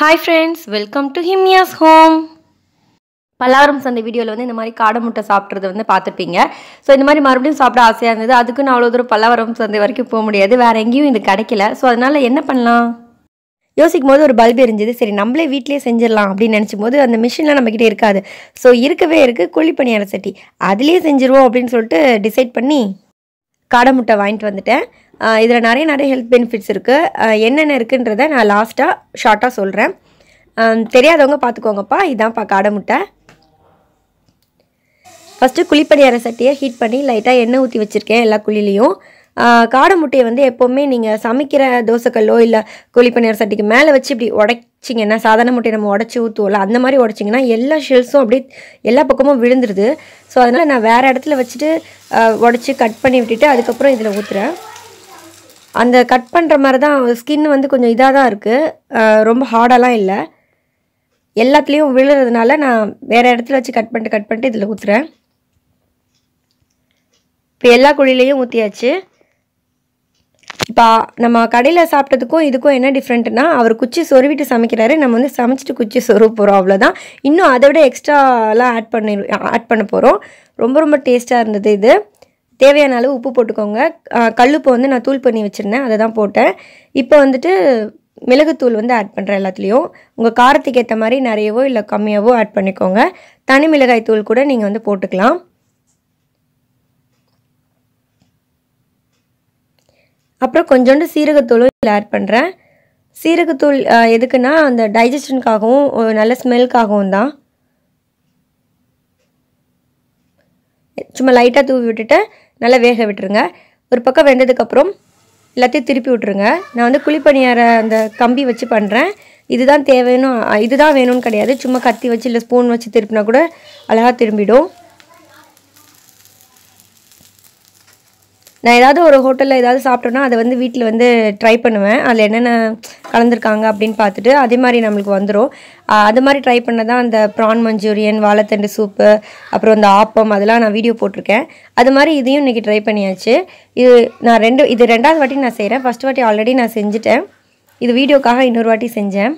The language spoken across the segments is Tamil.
Hi friends, welcome to Himya's home. பல்லாரம் சந்தை வீடியோவில் வந்து இந்த மாதிரி காடை முட்டை சாப்பிட்றது வந்து பார்த்துருப்பீங்க. ஸோ இந்த மாதிரி மறுபடியும் சாப்பிட ஆசையாக இருந்தது. அதுக்குன்னு அவ்வளோ தூரம் பல்லாவரம் சந்தை வரைக்கும் போக முடியாது, வேறு எங்கேயும் இது கிடைக்கல. ஸோ அதனால் என்ன பண்ணலாம் யோசிக்கும் போது ஒரு பல்பு எரிஞ்சுது. சரி நம்மளே வீட்டிலே செஞ்சிடலாம் அப்படின்னு நினச்சும் போது அந்த மிஷின்லாம் நம்மக்கிட்ட இருக்காது. ஸோ இருக்கவே இருக்குது குழி பணியார சட்டி, அதுலேயே செஞ்சுருவோம் அப்படின்னு சொல்லிட்டு டிசைட் பண்ணி காடை முட்டை வாங்கிட்டு வந்துட்டேன். இதில் நிறைய ஹெல்த் பெனிஃபிட்ஸ் இருக்குது. என்னென்ன இருக்குன்றதை நான் லாஸ்ட்டாக ஷார்ட்டாக சொல்கிறேன். தெரியாதவங்க பார்த்துக்கோங்கப்பா. இதான்ப்பா காடை முட்டை. ஃபஸ்ட்டு குழிப்பணியார சட்டியை ஹீட் பண்ணி லைட்டாக எண்ணெய் ஊற்றி வச்சுருக்கேன் எல்லா குழிலையும். காடை முட்டையை வந்து எப்போவுமே நீங்கள் சமைக்கிற தோசைக்கல்லோ இல்லை குழிப்பணியார சட்டிக்கு மேலே வச்சு இப்படி உடைச்சிங்கன்னா, சாதாரண முட்டையை நம்ம உடச்சி ஊற்றுவோம்ல, அந்த மாதிரி உடச்சிங்கன்னா எல்லா ஷெல்ஸும் அப்படியே எல்லா பக்கமும் விழுந்துருது. ஸோ அதனால் நான் வேறு இடத்துல வச்சுட்டு உடச்சி கட் பண்ணி விட்டுட்டு அதுக்கப்புறம் இதில் ஊற்றுறேன். அந்த கட் பண்ணுற மாதிரி தான் ஸ்கின் வந்து கொஞ்சம் இதாக தான் இருக்குது, ரொம்ப ஹார்டாலாம் இல்லை. எல்லாத்துலேயும் விழுறதுனால நான் வேறு இடத்துல வச்சு கட் பண்ணிட்டு இதில் ஊற்றுறேன். இப்போ எல்லா குழிலையும் ஊற்றியாச்சு. இப்போ நம்ம கடையில் சாப்பிட்டதுக்கும் இதுக்கும் என்ன டிஃப்ரெண்ட்னா, அவர் குச்சி சொருவிட்டு சமைக்கிறாரு, நம்ம வந்து சமைச்சிட்டு குச்சி சொருவ போகிறோம், அவ்வளோதான். இன்னும் அதை விட எக்ஸ்ட்ராலாம் ஆட் பண்ண போகிறோம். ரொம்ப டேஸ்ட்டாக இருந்தது. இது தேவையான அளவு உப்பு போட்டுக்கோங்க. கல்லுப்பு வந்து நான் தூள் பண்ணி வச்சுருந்தேன், அதை தான் போட்டேன். இப்போ வந்துட்டு மிளகுத்தூள் வந்து ஆட் பண்ணுறேன் எல்லாத்துலேயும். உங்கள் காரத்துக்கு ஏற்ற மாதிரி நிறையவோ இல்லை கம்மியாகவோ ஆட் பண்ணிக்கோங்க. தனி மிளகாய் தூள் கூட நீங்கள் வந்து போட்டுக்கலாம். அப்புறம் கொஞ்சோண்டு சீரகத்தூளும் இதில் ஆட் பண்ணுறேன். சீரகத்தூள் எதுக்குன்னா அந்த டைஜஷனுக்காகவும் நல்ல ஸ்மெல்க்காகவும் தான். சும்மா லைட்டாக தூவி விட்டுட்டு நல்லா வேக விட்டுருங்க. ஒரு பக்கம் வெந்ததுக்கப்புறம் எல்லாத்தையும் திருப்பி விட்டுருங்க. நான் வந்து குழிப்பணியார அந்த கம்பி வச்சு பண்ணுறேன். இதுதான் வேணும்னு கிடையாது. சும்மா கத்தி வச்சு இல்லை ஸ்பூன் வச்சு திருப்பினா கூட அழகாக திரும்பிடும். நான் ஏதாவது ஒரு ஹோட்டலில் ஏதாவது சாப்பிட்டோன்னா அதை வந்து வீட்டில் வந்து ட்ரை பண்ணுவேன். அதில் என்னென்ன கலந்துருக்காங்க அப்படின்னு பார்த்துட்டு அதே மாதிரி நம்மளுக்கு வந்துடும். அது மாதிரி ட்ரை பண்ண தான் அந்த ப்ரான் மஞ்சூரியன், வாழைத்தண்டு சூப்பு, அப்புறம் இந்த ஆப்பம், அதெல்லாம் நான் வீடியோ போட்டிருக்கேன். அது மாதிரி இதையும் இன்றைக்கி ட்ரை பண்ணியாச்சு. இது ரெண்டாவது வாட்டி நான் செய்கிறேன். ஃபஸ்ட் வாட்டி ஆல்ரெடி நான் செஞ்சுட்டேன். இது வீடியோக்காக இன்னொரு வாட்டி செஞ்சேன்.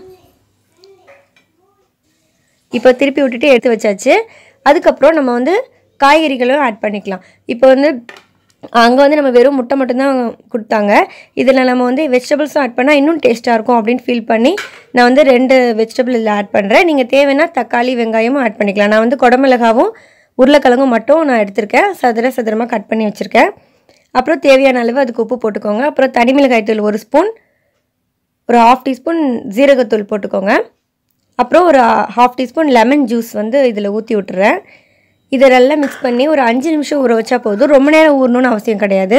இப்போ திருப்பி விட்டுட்டு எடுத்து வச்சாச்சு. அதுக்கப்புறம் நம்ம வந்து காய்கறிகளும் ஆட் பண்ணிக்கலாம். இப்போ வந்து அங்கே வந்து நம்ம வெறும் முட்டை மட்டும்தான் கொடுத்தாங்க. இதில் நம்ம வந்து வெஜிடபிள்ஸும் ஆட் பண்ணால் இன்னும் டேஸ்ட்டாக இருக்கும் அப்படின்னு ஃபீல் பண்ணி நான் வந்து 2 வெஜிடபிள் இதில் ஆட் பண்ணுறேன். நீங்கள் தேவைன்னா தக்காளி வெங்காயமும் ஆட் பண்ணிக்கலாம். நான் வந்து குடமிளகாவும் உருளைக்கிழங்கும் மட்டும் நான் எடுத்திருக்கேன். சதுரமாக கட் பண்ணி வச்சுருக்கேன். அப்புறம் தேவையான அளவு அதுக்கு உப்பு போட்டுக்கோங்க. அப்புறம் தனி மிளகாய் தூள் 1 ஸ்பூன், ஒரு 1/2 டீஸ்பூன் ஜீரகத்தூள் போட்டுக்கோங்க. அப்புறம் ஒரு 1/2 டீஸ்பூன் லெமன் ஜூஸ் வந்து இதில் ஊற்றி விட்டுறேன். இதை நல்லா மிக்ஸ் பண்ணி ஒரு 5 நிமிஷம் ஊற வச்சா போதும். ரொம்ப நேரம் ஊறணும்னு அவசியம் கிடையாது.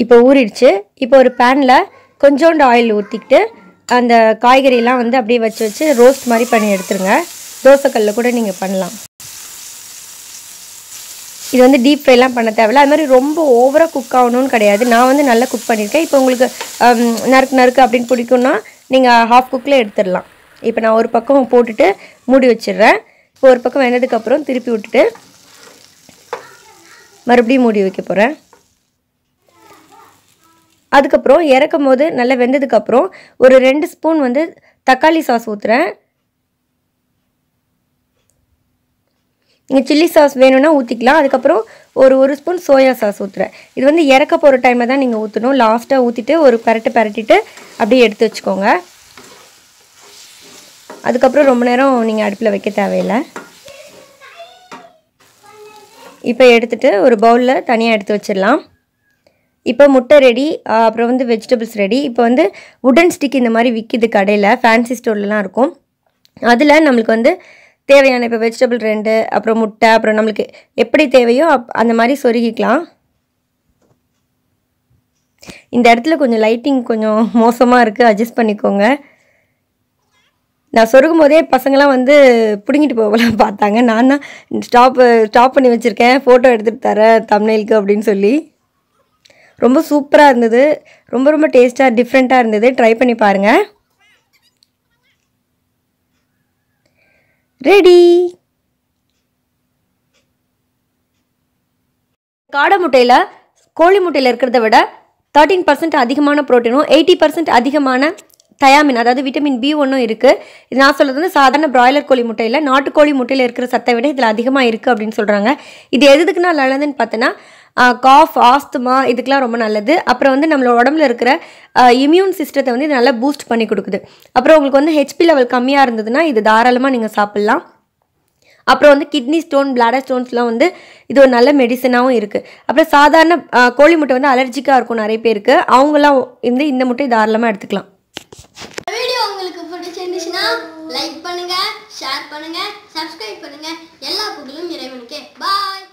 இப்போ ஊறிடுச்சு. இப்போ ஒரு பேனில் கொஞ்சோண்டு ஆயில் ஊற்றிக்கிட்டு அந்த காய்கறியெல்லாம் வந்து அப்படியே வச்சு ரோஸ்ட் மாதிரி பண்ணி எடுத்துருங்க. தோசைக்கல்லில் கூட நீங்கள் பண்ணலாம். இது வந்து டீப் ஃப்ரைலாம் பண்ண தேவையில்ல. அது மாதிரி ரொம்ப ஓவராக குக் ஆகணும்னு கிடையாது. நான் வந்து நல்லா குக் பண்ணியிருக்கேன். இப்போ உங்களுக்கு நறுக்கு அப்படின்னு பிடிக்கும்னா நீங்கள் 1/2 குக்கில் எடுத்துடலாம். இப்போ நான் ஒரு பக்கம் போட்டுட்டு மூடி வச்சிடுறேன். இப்போ ஒரு பக்கம் வெந்ததுக்கப்புறம் திருப்பி விட்டுட்டு மறுபடியும் மூடி வைக்க போகிறேன். அதுக்கப்புறம் இறக்கும் போது நல்லா வெந்ததுக்கப்புறம் ஒரு 2 ஸ்பூன் வந்து தக்காளி சாஸ் ஊற்றுறேன். நீங்கள் சில்லி சாஸ் வேணும்னா ஊற்றிக்கலாம். அதுக்கப்புறம் ஒரு ஸ்பூன் சோயா சாஸ் ஊற்றுறேன். இது வந்து இறக்க போகிற டைமில் தான் நீங்கள் ஊற்றணும். லாஸ்ட்டாக ஊற்றிட்டு ஒரு பரட்டிட்டு அப்படியே எடுத்து வச்சுக்கோங்க. அதுக்கப்புறம் ரொம்ப நேரம் நீங்கள் அடுப்பில் வைக்க தேவையில்லை. இப்போ எடுத்துகிட்டு ஒரு பவுலில் தனியாக எடுத்து வச்சிடலாம். இப்போ முட்டை ரெடி. அப்புறம் வந்து வெஜிடபிள்ஸ் ரெடி. இப்போ வந்து உடன் ஸ்டிக் இந்த மாதிரி விற்கிது கடையில், ஃபேன்சி ஸ்டோர்லலாம் இருக்கும். அதில் நம்மளுக்கு வந்து தேவையான இப்போ வெஜிடபிள் 2, அப்புறம் முட்டை, அப்புறம் நம்மளுக்கு எப்படி தேவையோ அந்த மாதிரி சொருகிக்கலாம். இந்த இடத்துல கொஞ்சம் லைட்டிங் கொஞ்சம் மோசமாக இருக்குது, அட்ஜஸ்ட் பண்ணிக்கோங்க. நான் சொருகும் போதே பசங்களாம் வந்து பிடுங்கிட்டு போகலாம் பார்த்தாங்க. நான் தான் ஸ்டாப் பண்ணி வச்சுருக்கேன், ஃபோட்டோ எடுத்துகிட்டு தரேன் தம்ப்நெயிலுக்கு அப்படின்னு சொல்லி. ரொம்ப சூப்பராக இருந்தது. ரொம்ப டேஸ்ட்டாக டிஃப்ரெண்ட்டாக இருந்தது. ட்ரை பண்ணி பாருங்கள். ரெடி. காடை முட்டையில் கோழி முட்டையில் இருக்கிறத விட 13% அதிகமான ப்ரோட்டீனும் 80% அதிகமான தயாமின் அதாவது விட்டமின் B1 இருக்குது. இது நான் சொல்கிறது வந்து சாதாரண பிராய்லர் கோழி முட்டையில் நாட்டுக்கோழி முட்டையில் இருக்கிற சத்தை விட இதில் அதிகமாக இருக்குது அப்படின்னு சொல்கிறாங்க. இது எதுக்குன்னா நல்லதுன்னு பார்த்தோன்னா காஃப் ஆஸ்துமா இதுக்கெலாம் ரொம்ப நல்லது. அப்புறம் வந்து நம்மளோட உடம்புல இருக்கிற இம்யூன் சிஸ்டத்தை வந்து இது நல்லா பூஸ்ட் பண்ணி கொடுக்குது. அப்புறம் உங்களுக்கு வந்து ஹெச்பி லெவல் கம்மியாக இருந்ததுன்னா இது தாராளமாக நீங்கள் சாப்பிட்லாம். அப்புறம் வந்து கிட்னி ஸ்டோன் பிளாடர் ஸ்டோன்ஸ்லாம் வந்து இது ஒரு நல்ல மெடிசனாகவும் இருக்குது. அப்புறம் சாதாரண கோழி முட்டை வந்து அலர்ஜிக்காக இருக்கும் நிறைய பேருக்கு, அவங்களாம் இந்த முட்டை தாராளமாக எடுத்துக்கலாம். வீடியோ உங்களுக்கு பிடிச்சிருந்துச்சுன்னா லைக் பண்ணுங்க, ஷேர் பண்ணுங்க, சப்ஸ்கிரைப் பண்ணுங்க. எல்லா புகழும் இறைவனுக்கே. பாய்.